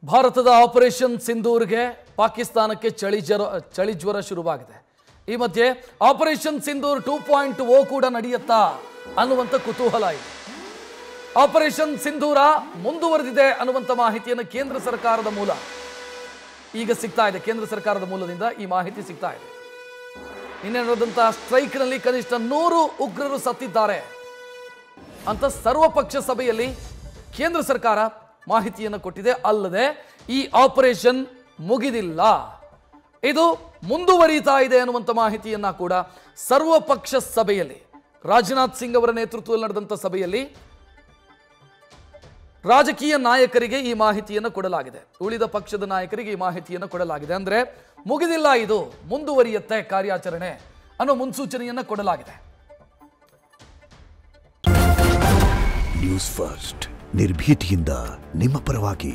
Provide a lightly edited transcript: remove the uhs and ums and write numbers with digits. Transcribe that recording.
ಭಾರತದ ಆಪರೇಷನ್ ಸಿಂಧೂರ್ಗೆ ಪಾಕಿಸ್ತಾನಕ್ಕೆ ಚಳಿ ಜ್ವರ ಶುರುವಾಗಿದೆ. ಈ ಮಧ್ಯೆ ಆಪರೇಷನ್ ಸಿಂಧೂರ್ 2.0 ಕೂಡ ನಡೆಯುತ್ತಾ ಅನ್ನುವಂತ ಕುತೂಹಲ ಇದೆ. ಆಪರೇಷನ್ ಸಿಂಧೂರ ಮುಂದುವರೆದಿದೆ ಅನ್ನುವಂತ ಮಾಹಿತಿಯನ್ನು ಕೇಂದ್ರ ಸರ್ಕಾರದ ಮೂಲ ಈಗ ಸಿಗ್ತಾ ಇದೆ. ಕೇಂದ್ರ ಸರ್ಕಾರದ ಮೂಲದಿಂದ ಈ ಮಾಹಿತಿ ಸಿಗ್ತಾ ಇದೆ. ನಿನ್ನೆ ನಡೆದಂತಹ ಸ್ಟ್ರೈಕ್ನಲ್ಲಿ ಕನಿಷ್ಠ 100 ಉಗ್ರರು ಸತ್ತಿದ್ದಾರೆ ಅಂತ ಸರ್ವಪಕ್ಷ ಸಭೆಯಲ್ಲಿ ಕೇಂದ್ರ ಸರ್ಕಾರ ಮಾಹಿತಿಯನ್ನು ಕೊಟ್ಟಿದೆ. ಅಲ್ಲದೆ ಈ ಆಪರೇಷನ್ ಮುಗಿದಿಲ್ಲ, ಇದು ಮುಂದುವರಿತಾ ಇದೆ ಅನ್ನುವಂಥ ಮಾಹಿತಿಯನ್ನ ಕೂಡ ಸರ್ವಪಕ್ಷ ಸಭೆಯಲ್ಲಿ ರಾಜನಾಥ್ ಸಿಂಗ್ ಅವರ ನೇತೃತ್ವದಲ್ಲಿ ನಡೆದಂಥ ಸಭೆಯಲ್ಲಿ ರಾಜಕೀಯ ನಾಯಕರಿಗೆ ಈ ಮಾಹಿತಿಯನ್ನು ಕೊಡಲಾಗಿದೆ. ಉಳಿದ ಪಕ್ಷದ ನಾಯಕರಿಗೆ ಈ ಮಾಹಿತಿಯನ್ನು ಕೊಡಲಾಗಿದೆ. ಅಂದ್ರೆ ಮುಗಿದಿಲ್ಲ, ಇದು ಮುಂದುವರಿಯುತ್ತೆ ಕಾರ್ಯಾಚರಣೆ ಅನ್ನೋ ಮುನ್ಸೂಚನೆಯನ್ನ ಕೊಡಲಾಗಿದೆ. ನ್ಯೂಸ್ ಫಸ್ಟ್ ನಿರ್ಭೀತಿಯಿಂದ ನಿಮ್ಮ ಪರವಾಗಿ.